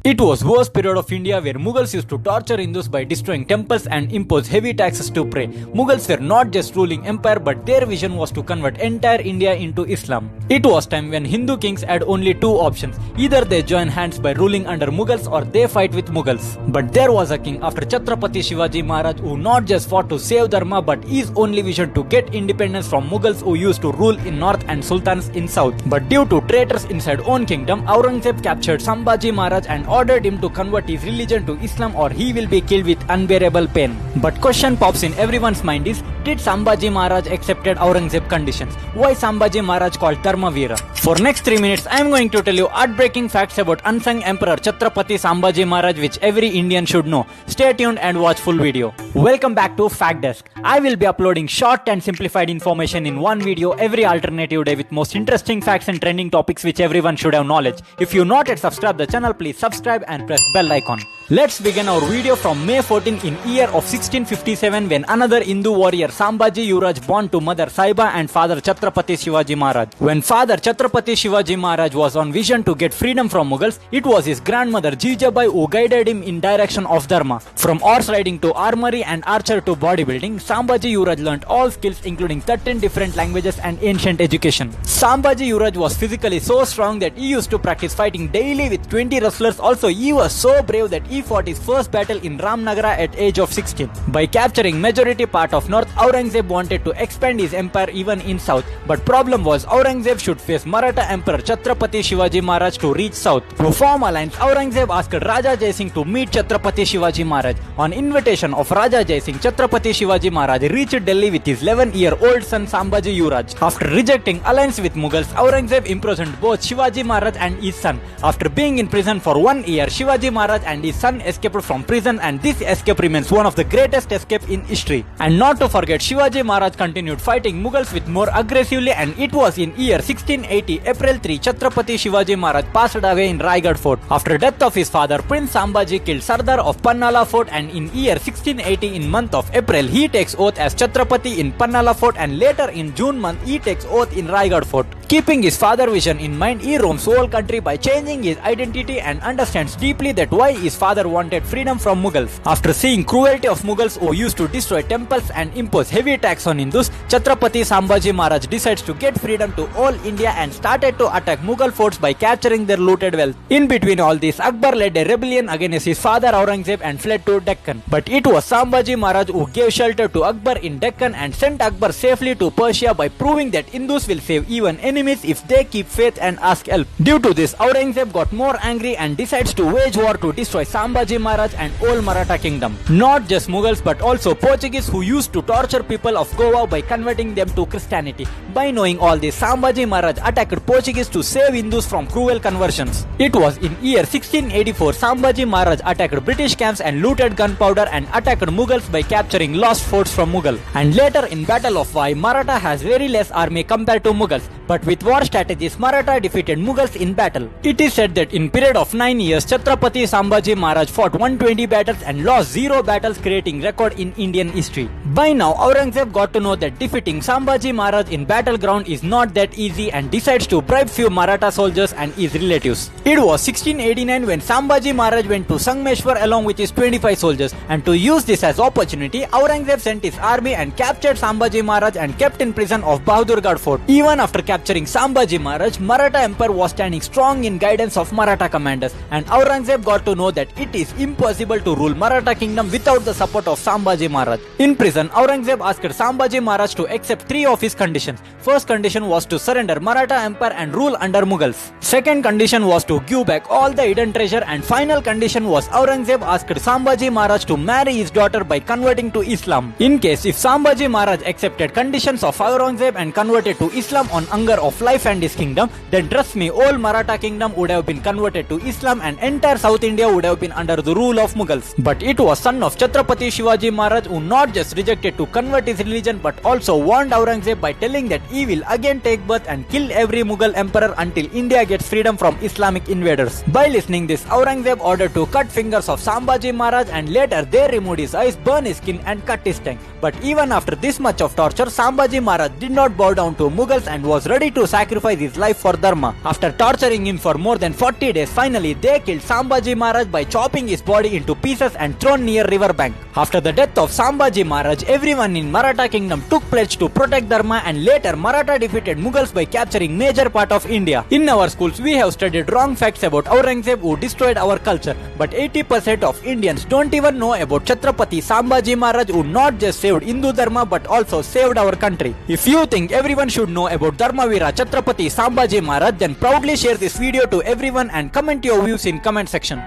It was worst period of India where Mughals used to torture Hindus by destroying temples and impose heavy taxes to pray. Mughals were not just ruling empire, but their vision was to convert entire India into Islam. It was time when Hindu kings had only two options. Either they join hands by ruling under Mughals or they fight with Mughals. But there was a king after Chhatrapati Shivaji Maharaj who not just fought to save Dharma but his only vision to get independence from Mughals who used to rule in north and sultans in south. But due to traitors inside own kingdom, Aurangzeb captured Sambhaji Maharaj and ordered him to convert his religion to Islam or he will be killed with unbearable pain. But question pops in everyone's mind is, did Sambhaji Maharaj accepted Aurangzeb conditions? Why Sambhaji Maharaj called Dharmavira? For next 3 minutes, I am going to tell you heartbreaking facts about unsung emperor Chhatrapati Sambhaji Maharaj which every Indian should know. Stay tuned and watch full video. Welcome back to Fact Desk. I will be uploading short and simplified information in one video every alternative day with most interesting facts and trending topics which everyone should have knowledge. If you not yet subscribe the channel, please subscribe and press bell icon. Let's begin our video from May 14 in year of 1657 when another Hindu warrior Sambhaji Yuvraj born to mother Saiba and father Chhatrapati Shivaji Maharaj. When father Chhatrapati Shivaji Maharaj was on vision to get freedom from Mughals, it was his grandmother Jijabai who guided him in direction of Dharma. From horse riding to armory and archer to bodybuilding, Sambhaji Yuvraj learnt all skills including 13 different languages and ancient education. Sambhaji Yuvraj was physically so strong that he used to practice fighting daily with 20 wrestlers. Also, he was so brave that he fought his first battle in Ramnagara at age of 16. By capturing majority part of north, Aurangzeb wanted to expand his empire even in south. But problem was Aurangzeb should face Maratha Emperor Chhatrapati Shivaji Maharaj to reach south. To form alliance, Aurangzeb asked Raja Jai Singh to meet Chhatrapati Shivaji Maharaj. On invitation of Raja Jai Singh, Chhatrapati Shivaji Maharaj reached Delhi with his 11-year-old son Sambhaji Yuvraj. After rejecting alliance with Mughals, Aurangzeb imprisoned both Shivaji Maharaj and his son. After being in prison for 1 year, Shivaji Maharaj and his son escaped from prison, and this escape remains one of the greatest escapes in history. And not to forget, Shivaji Maharaj continued fighting Mughals with more aggressively, and it was in year 1680, April 3, Chhatrapati Shivaji Maharaj passed away in Raigad Fort. After death of his father, Prince Sambhaji killed Sardar of Pannala Fort, and in year 1680 in month of April, he takes oath as Chhatrapati in Pannala Fort, and later in June month, he takes oath in Raigad Fort. Keeping his father vision in mind, he roams whole country by changing his identity and understands deeply that why his father wanted freedom from Mughals. After seeing cruelty of Mughals who used to destroy temples and impose heavy tax on Hindus, Chhatrapati Sambhaji Maharaj decides to get freedom to all India and started to attack Mughal forts by capturing their looted wealth. In between all this, Akbar led a rebellion against his father Aurangzeb and fled to Deccan. But it was Sambhaji Maharaj who gave shelter to Akbar in Deccan and sent Akbar safely to Persia by proving that Hindus will save even enemies if they keep faith and ask help. Due to this, Aurangzeb got more angry and decides to wage war to destroy Sambhaji Maharaj and all Maratha kingdom. Not just Mughals but also Portuguese who used to torture people of Goa by converting them to Christianity. By knowing all this, Sambhaji Maharaj attacked Portuguese to save Hindus from cruel conversions. It was in year 1684 Sambhaji Maharaj attacked British camps and looted gunpowder and attacked Mughals by capturing lost forts from Mughal. And later in Battle of Vai, Maratha has very less army compared to Mughals. But with war strategies, Maratha defeated Mughals in battle. It is said that in period of 9 years, Chhatrapati Sambhaji Maharaj fought 120 battles and lost 0 battles, creating record in Indian history. By now, Aurangzeb got to know that defeating Sambhaji Maharaj in battleground is not that easy and decides to bribe few Maratha soldiers and his relatives. It was 1689 when Sambhaji Maharaj went to Sangameshwar along with his 25 soldiers, and to use this as opportunity, Aurangzeb sent his army and captured Sambhaji Maharaj and kept in prison of Bahadurgarh Fort. Even after capturing Sambhaji Maharaj, Maratha Empire was standing strong in guidance of Maratha commanders, and Aurangzeb got to know that it is impossible to rule Maratha kingdom without the support of Sambhaji Maharaj. In prison, Aurangzeb asked Sambhaji Maharaj to accept 3 of his conditions. First condition was to surrender Maratha Empire and rule under Mughals. Second condition was to give back all the hidden treasure, and final condition was Aurangzeb asked Sambhaji Maharaj to marry his daughter by converting to Islam. In case if Sambhaji Maharaj accepted conditions of Aurangzeb and converted to Islam on hunger of life and his kingdom, then trust me, all Maratha kingdom would have been converted to Islam and entire South India would have been under the rule of Mughals. But it was son of Chhatrapati Shivaji Maharaj who not just rejected to convert his religion but also warned Aurangzeb by telling that he will again take birth and kill every Mughal emperor until India gets freedom from Islamic invaders. By listening this, Aurangzeb ordered to cut fingers of Sambhaji Maharaj, and later they removed his eyes, burned his skin and cut his tongue. But even after this much of torture, Sambhaji Maharaj did not bow down to Mughals and was ready to sacrifice his life for Dharma. After torturing him for more than 40 days, finally they killed Sambhaji Maharaj by chopping his body into pieces and thrown near river bank. After the death of Sambhaji Maharaj, everyone in Maratha kingdom took pledge to protect Dharma, and later Maratha defeated Mughals by capturing major part of India. In our schools, we have studied wrong facts about Aurangzeb who destroyed our culture, but 80% of Indians don't even know about Chhatrapati Sambhaji Maharaj who not just saved Hindu Dharma but also saved our country. If you think everyone should know about Dharmavira Chhatrapati Sambhaji Maharaj, then proudly share this video to everyone and comment your views in comment section.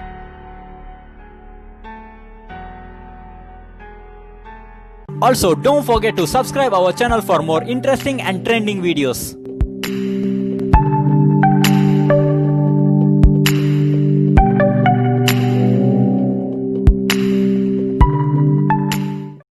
Also, don't forget to subscribe our channel for more interesting and trending videos.